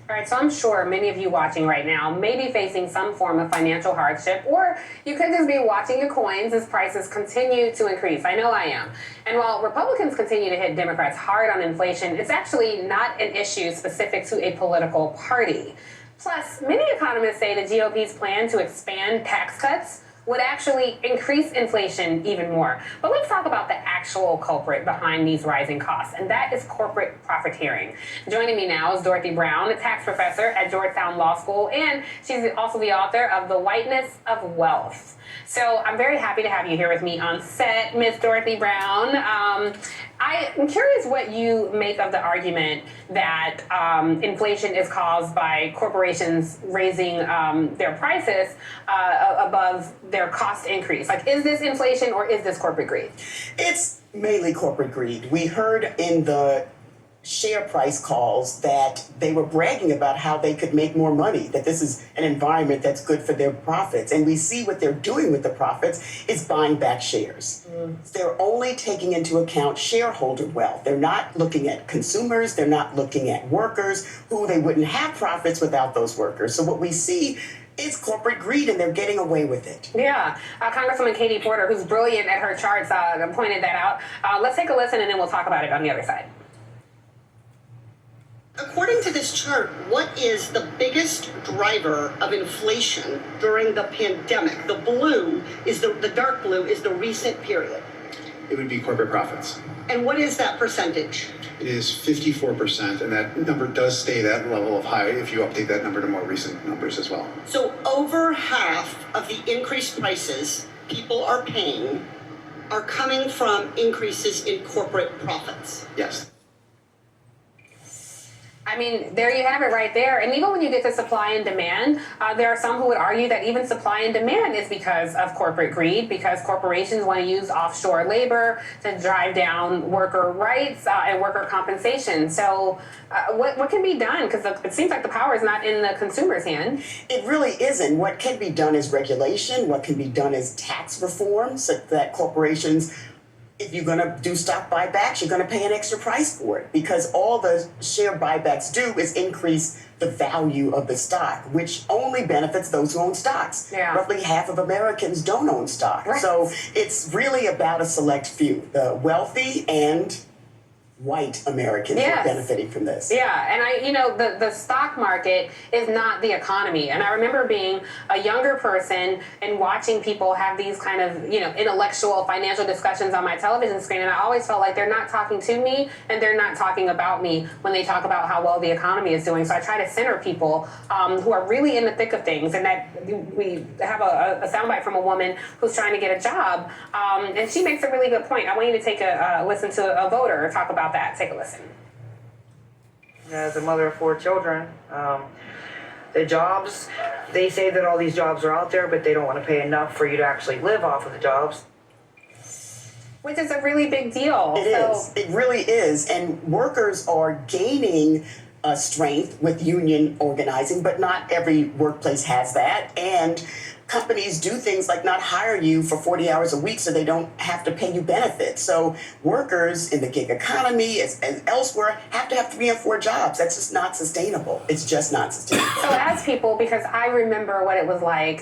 All right, so I'm sure many of you watching right now may be facing some form of financial hardship, or you could just be watching your coins as prices continue to increase. I know I am. And while Republicans continue to hit Democrats hard on inflation, it's actually not an issue specific to a political party. Plus, many economists say the GOP's plan to expand tax cuts would actually increase inflation even more. But let's talk about the actual culprit behind these rising costs, and that is corporate profiteering. Joining me now is Dorothy Brown, a tax professor at Georgetown Law School, and she's also the author of The Whiteness of Wealth. So I'm very happy to have you here with me on set, Miss Dorothy Brown. I'm curious what you make of the argument that inflation is caused by corporations raising their prices above their cost increase. Like, is this inflation or is this corporate greed? It's mainly corporate greed. We heard in the share price calls that they were bragging about how they could make more money, that this is an environment that's good for their profits. And we see what they're doing with the profits is buying back shares. They're only taking into account shareholder wealth. They're not looking at consumers. They're not looking at workers who they wouldn't have profits without those workers. So what we see is corporate greed, and they're getting away with it. Yeah. Congresswoman Katie Porter, who's brilliant at her charts, pointed that out. Let's take a listen, and then we'll talk about it on the other side. According to this chart, what is the biggest driver of inflation during the pandemic? The blue is the dark blue is the recent period. It would be corporate profits. And what is that percentage? It is 54%, and that number does stay that level of high if you update that number to more recent numbers as well. So over half of the increased prices people are paying are coming from increases in corporate profits. Yes. I mean, there you have it right there. And even when you get to supply and demand, there are some who would argue that even supply and demand is because of corporate greed, because corporations want to use offshore labor to drive down worker rights and worker compensation. So what can be done? Because it seems like the power is not in the consumer's hand. It really isn't. What can be done is regulation. What can be done is tax reform so that corporations, if you're going to do stock buybacks, you're going to pay an extra price for it, because all the share buybacks do is increase the value of the stock, which only benefits those who own stocks. Yeah. Roughly half of Americans don't own stock. Right. So it's really about a select few, the wealthy and white Americans Yes. are benefiting from this. Yeah, and the stock market is not the economy. And I remember being a younger person and watching people have these kind of, intellectual financial discussions on my television screen. And I always felt like they're not talking to me and they're not talking about me when they talk about how well the economy is doing. So I try to center people who are really in the thick of things. And that we have a soundbite from a woman who's trying to get a job. And she makes a really good point. I want you to take a listen to a voter talk about that. Take a listen. As a mother of 4 children, the jobs, they say that all these jobs are out there, but they don't want to pay enough for you to actually live off of the jobs. Which is a really big deal. It is. It really is. And workers are gaining strength with union organizing, but not every workplace has that. And companies do things like not hire you for 40 hours a week so they don't have to pay you benefits. So workers in the gig economy and elsewhere have to have 3 and 4 jobs. That's just not sustainable. It's just not sustainable. So as people, because I remember what it was like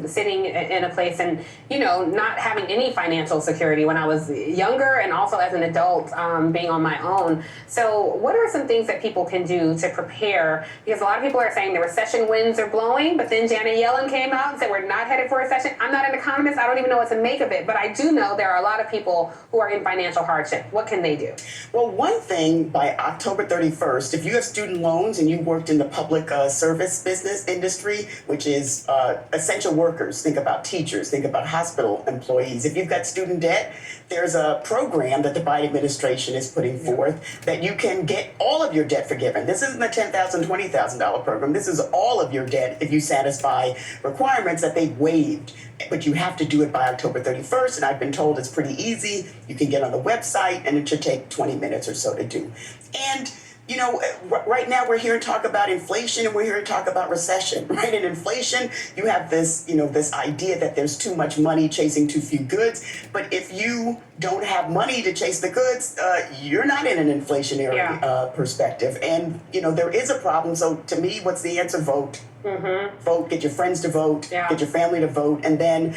sitting in a place and, not having any financial security when I was younger, and also as an adult being on my own. So what are some things that people can do to prepare? Because a lot of people are saying the recession winds are blowing, but then Janet Yellen came out and said we're not headed for a recession. I'm not an economist. I don't even know what to make of it. But I do know there are a lot of people who are in financial hardship. What can they do? Well, one thing, by October 31st, if you have student loans and you worked in the public service business industry, which is essential workers, think about teachers, think about hospital employees. If you've got student debt, there's a program that the Biden administration is putting forth that you can get all of your debt forgiven. This isn't a $10,000, $20,000 program. This is all of your debt if you satisfy requirements that they've waived. But you have to do it by October 31st, and I've been told it's pretty easy. You can get on the website, and it should take 20 minutes or so to do. And Right now we're here to talk about inflation and we're here to talk about recession, right? In inflation, you have this idea that there's too much money chasing too few goods. But if you don't have money to chase the goods, you're not in an inflationary perspective. And, there is a problem. So to me, what's the answer? Vote. Mm-hmm. Vote, get your friends to vote, get your family to vote, and then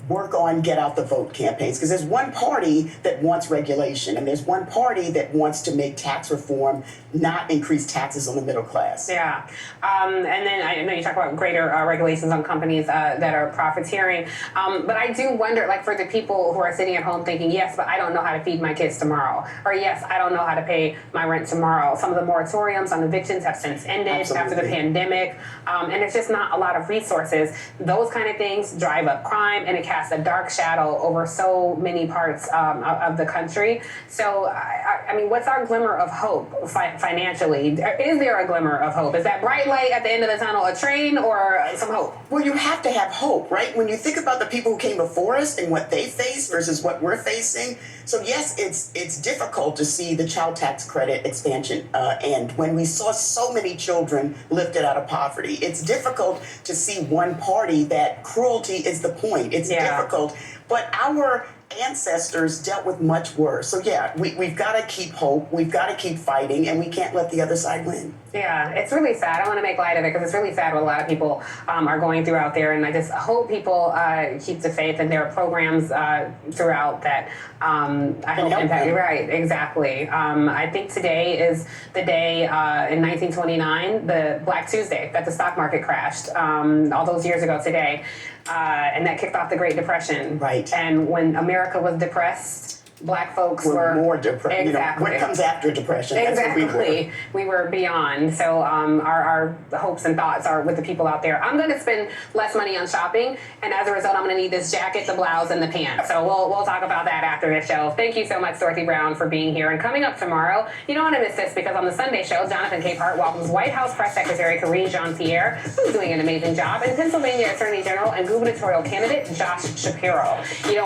work on get out the vote campaigns, because there's one party that wants regulation and there's one party that wants to make tax reform not increase taxes on the middle class. Yeah. And then I know you talk about greater regulations on companies that are profiteering. But I do wonder, like, for the people who are sitting at home thinking, yes, but I don't know how to feed my kids tomorrow. Or yes, I don't know how to pay my rent tomorrow. Some of the moratoriums on evictions have since ended after the pandemic. And there's just not a lot of resources. Those kind of things drive up crime and it casts a dark shadow over so many parts of the country. So, I mean, what's our glimmer of hope financially? Is there a glimmer of hope? Is that bright light at the end of the tunnel a train or some hope? Well, you have to have hope, right? When you think about the people who came before us and what they faced versus what we're facing. So yes, it's difficult to see the child tax credit expansion end when we saw so many children lifted out of poverty. It's difficult to see one party that cruelty is the point. It's difficult, but our ancestors dealt with much worse. So yeah, we've got to keep hope. We've got to keep fighting, and we can't let the other side win. Yeah, it's really sad. I want to make light of it because it's really sad what a lot of people are going through out there. And I just hope people keep the faith, and there are programs throughout that I hope impact. Right, exactly. I think today is the day in 1929, the Black Tuesday, that the stock market crashed all those years ago today. And that kicked off the Great Depression. Right. And when America was depressed, Black folks were more depressed. Exactly. What comes after depression? Exactly. That's what we were beyond. So our hopes and thoughts are with the people out there. I'm going to spend less money on shopping, and as a result, I'm going to need this jacket, the blouse, and the pants. So we'll talk about that after the show. Thank you so much, Dorothy Brown, for being here. And coming up tomorrow, you don't want to miss this, because on the Sunday show, Jonathan Capehart welcomes White House Press Secretary Karine Jean-Pierre, who's doing an amazing job, and Pennsylvania Attorney General and gubernatorial candidate Josh Shapiro. You don't